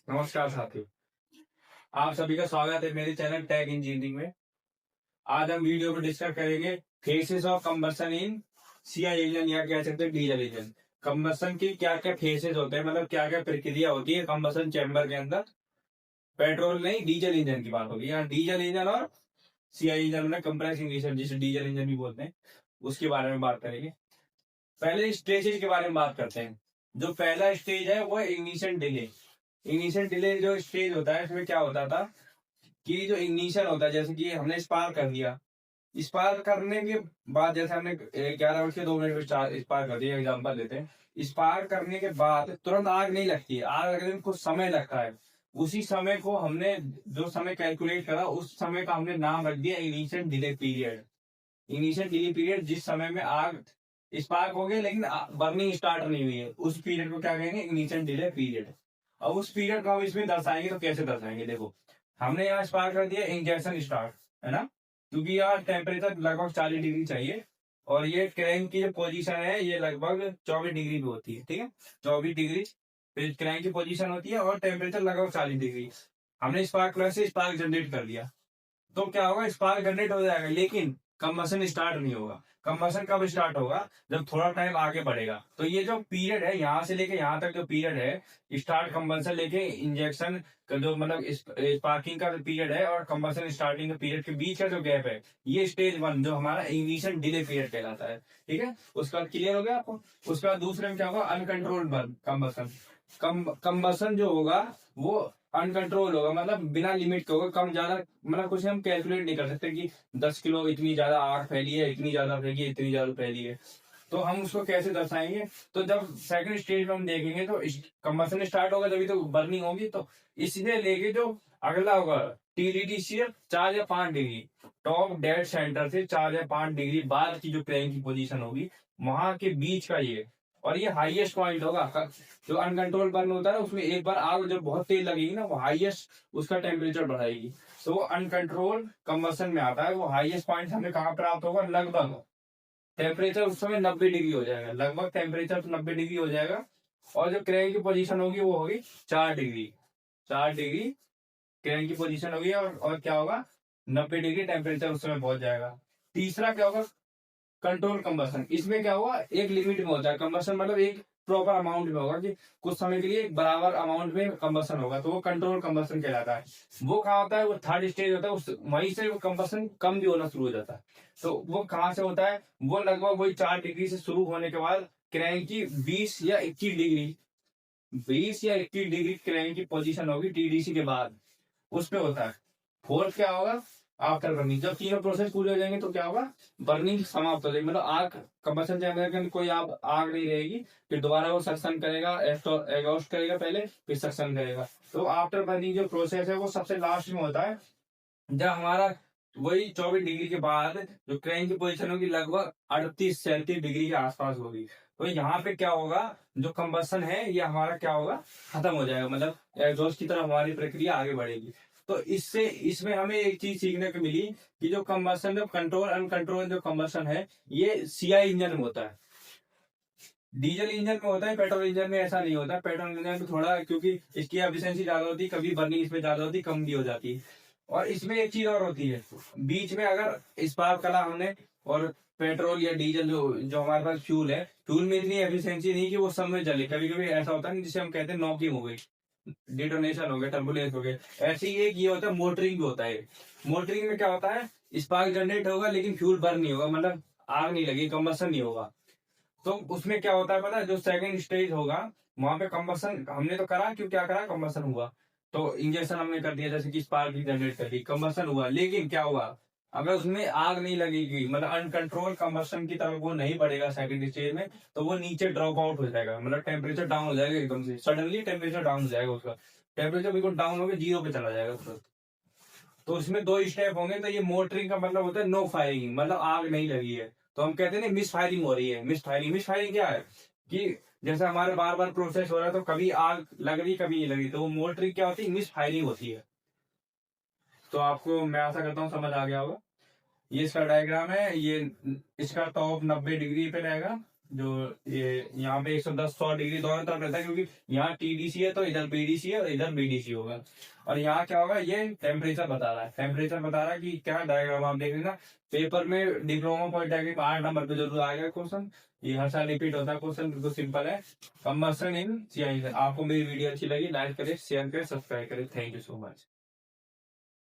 नमस्कार साथियों, आप सभी का स्वागत है मेरे चैनल टेक इंजीनियरिंग में। आज हम वीडियो में डिस्कस करेंगे faces of combustion in CI engine या कह सकते हैं डीजल इंजन। कंबशन की क्या क्या फेसेस होते हैं, मतलब क्या क्या प्रक्रिया होती है कंबशन चैम्बर के अंदर। पेट्रोल नहीं, डीजल इंजन की बात होगी। यहाँ डीजल इंजन और सीआई इंजन में कंप्रेस इंजन जिसे डीजल इंजन भी बोलते हैं, उसके बारे में बात करेंगे। पहले स्टेजेस के बारे में बात करते हैं। जो पहला स्टेज है वो इग्निशन डिले। इग्निशन डिले जो स्टेज होता है इसमें क्या होता था कि जो इग्निशन होता है, जैसे कि हमने स्पार्क कर दिया। स्पार्क करने के बाद जैसे हमने 11 बज के 2 मिनट में स्पार्क कर दिया, एग्जाम्पल देते हैं। स्पार्क करने के बाद तुरंत आग नहीं लगती है, आग लगने में कुछ समय लगता है। उसी समय को हमने जो समय कैलकुलेट करा उस समय का हमने नाम रख दिया ignition delay period. Ignition delay period जिस समय में आग स्पार्क हो गई लेकिन बर्निंग स्टार्ट नहीं हुई है, उस पीरियड को क्या कहेंगे, इग्निशन डिले पीरियड। अब उस पीरियड को हम इसमें दर्शाएंगे तो कैसे दर्शाएंगे, देखो हमने यहाँ स्पार्क कर दिया, इंजेक्शन स्टार्ट है ना, क्योंकि यहाँ टेम्परेचर लगभग 40 डिग्री चाहिए और ये क्रैंक की जो पोजीशन है ये लगभग 24 डिग्री पे होती है। ठीक है, 24 डिग्री पे क्रैंक की पोजीशन होती है और टेम्परेचर लगभग 40 डिग्री। हमने स्पार्क प्लग से स्पार्क जनरेट कर दिया तो क्या होगा, स्पार्क जनरेट हो जाएगा लेकिन कंबशन स्टार्ट नहीं होगा। कंबशन कब स्टार्ट होगा, जब थोड़ा टाइम आगे बढ़ेगा। तो ये जो पीरियड है यहाँ से लेके यहाँ तक जो पीरियड है, स्टार्ट कंबशन लेके इंजेक्शन का जो मतलब स्पार्किंग का पीरियड है और कंबशन स्टार्टिंग के पीरियड के बीच का जो गैप है, ये स्टेज 1 जो हमारा इग्निशन डिले पीरियड कहलाता है। ठीक है, उसका क्लियर हो गया आपको। उसके बाद दूसरे में क्या होगा, अनकंट्रोल्ड बर्न कंबशन। कंबशन जो होगा वो अनकंट्रोल होगा, मतलब बिना लिमिट के होगा, कम ज्यादा, मतलब कुछ हम कैलकुलेट नहीं कर सकते कि 10 किलो इतनी ज्यादा आग फैली है, इतनी ज्यादा फैली है, इतनी ज्यादा फैली है। तो हम उसको कैसे दर्शाएंगे, तो जब सेकंड स्टेज में हम देखेंगे तो कंबशन स्टार्ट होगा तभी तो बर्निंग होगी। तो इससे लेके जो अगला होगा टीडीडी से 4 या 5 डिग्री, टॉप डेड सेंटर से 4 या 5 डिग्री बाद की जो क्रैंक की पोजीशन होगी वहां के बीच का ये, और ये हाईएस्ट पॉइंट होगा। जो अनकंट्रोल बर्न होता है उसमें एक बार आग जब बहुत तेज लगेगी ना, वो हाईएस्ट उसका टेम्परेचर बढ़ाएगी। तो वो अनकंट्रोल कंबशन में आता है। वो हाईएस्ट पॉइंट हमें कहाँ प्राप्त होगा, लगभग टेम्परेचर उस समय 90 डिग्री हो जाएगा, लगभग टेम्परेचर 90 डिग्री हो जाएगा। और जो क्रैंक की पोजीशन होगी वो होगी 4 डिग्री। 4 डिग्री क्रैंक की पोजीशन होगी और क्या होगा, 90 डिग्री टेम्परेचर उस समय पहुंच जाएगा। तीसरा क्या होगा, कंट्रोल कंबशन। इसमें क्या होगा, एक लिमिट में होता है कंबशन, मतलब एक प्रॉपर अमाउंट में होगा कि कुछ समय के लिए एक बराबर अमाउंट में कंबशन होगा, तो वो कंट्रोल कंबशन कहलाता है। वो कहाँ होता है, वो थर्ड स्टेज होता है, उस वहीं से वो कंबशन कम भी होना शुरू हो जाता है। तो वो कहाँ से होता है, वो लगभग वही 4 डिग्री से शुरू होने के बाद क्रैंक की 20 या 21 डिग्री, 20 या 21 डिग्री क्रैंक की पोजीशन होगी टीडीसी के बाद, उस पे होता है। फोर्थ क्या होगा, आफ्टर बर्निंग। जब तीनों प्रोसेस पूरे हो जाएंगे तो क्या होगा, बर्निंग समाप्त हो जाएगी, मतलब आग कंबशन चैम्बर के अंदर कोई आग नहीं रहेगी। फिर दोबारा वो सक्शन करेगा, एग्जॉस्ट करेगा पहले, फिर सक्शन करेगा। तो आफ्टर बर्निंग जो प्रोसेस है वो सबसे लास्ट में होता है, जब हमारा वही 24 डिग्री के बाद जो क्रैंक की पोजीशन होगी लगभग 38 37 डिग्री के आसपास होगी। तो यहाँ पे क्या होगा, जो कंबशन है ये हमारा क्या होगा, खत्म हो जाएगा, मतलब एग्जॉस्ट की तरफ हमारी प्रक्रिया आगे बढ़ेगी। तो इससे इसमें हमें एक चीज सीखने को मिली कि जो कंबशन, जो कंट्रोल अनकंट्रोल जो कंबशन है ये सीआई इंजन में होता है, डीजल इंजन में होता है। पेट्रोल इंजन में ऐसा नहीं होता। पेट्रोल इंजन में थोड़ा, क्योंकि इसकी एफिशिएंसी ज्यादा होती है, कभी बर्निंग इसमें ज्यादा होती है, कम भी हो जाती है। और इसमें एक चीज और होती है, बीच में अगर स्पार्क करा हमने और पेट्रोल या डीजल जो जो हमारे पास फ्यूल है, फ्यूल में इतनी एफिशिएंसी नहीं कि वो सब में जले। कभी कभी ऐसा होता है जिसे हम कहते हैं नॉकिंग हो गई, डिटोनेशन हो गया, टर्बुलेंस हो गया। ऐसे ही एक ये होता है मोटरिंग भी होता है। मोटरिंग में क्या होता है, स्पार्क जनरेट होगा लेकिन फ्यूल बर्न नहीं होगा, मतलब आग नहीं लगी, कंबशन नहीं होगा। तो उसमें क्या होता है पता है, जो सेकंड स्टेज होगा वहां पे कंबशन हमने तो करा, क्यों क्या करा, कंबशन हुआ। तो इंजेक्शन हमने कर दिया, जैसे कि स्पार्क जनरेट कर दी, कंबशन हुआ, लेकिन क्या हुआ, अगर उसमें आग नहीं लगेगी, मतलब अनकंट्रोल कंबशन की तरफ वो नहीं बढ़ेगा सेकंड स्टेज में, तो वो नीचे ड्रॉप आउट हो जाएगा, मतलब टेम्परेचर डाउन हो जाएगा एकदम से, सडनली टेम्परेचर डाउन हो जाएगा, उसका टेम्परेचर बिल्कुल डाउन होकर 0 पे चला जाएगा तुरंत। तो उसमें 2 स्टेप होंगे। तो ये मोटरिंग का मतलब होता है नो फायरिंग, मतलब आग नहीं लगी है। तो हम कहते हैं ना मिस फायरिंग हो रही है। मिस फायरिंग, मिस फायरिंग क्या है कि जैसे हमारे बार बार प्रोसेस हो रहा है तो कभी आग लग रही कभी नहीं लगी, तो वो मोटरिंग क्या होती है, मिस फायरिंग होती है। तो आपको मैं आशा करता हूँ समझ आ गया होगा। ये इसका डायग्राम है, ये इसका टॉप 90 डिग्री पे रहेगा जो ये यहाँ पे 110-100 डिग्री दोनों तरफ रहता है, क्योंकि यहाँ टीडीसी है तो इधर बीडीसी है और इधर बीडीसी होगा। और यहाँ क्या होगा, ये टेम्परेचर बता रहा है, टेम्परेचर बता रहा है कि क्या डायग्राम आप देख लेना। पेपर में डिप्लोमा पॉलिटेक्निक 8 नंबर पे जरूर आएगा क्वेश्चन, ये हर साल रिपीट होता है क्वेश्चन, बिल्कुल सिंपल है। कंबसन इन सीआई। आपको मेरी वीडियो अच्छी लगी, लाइक करें, शेयर करें, सब्सक्राइब करें। Thank you so much.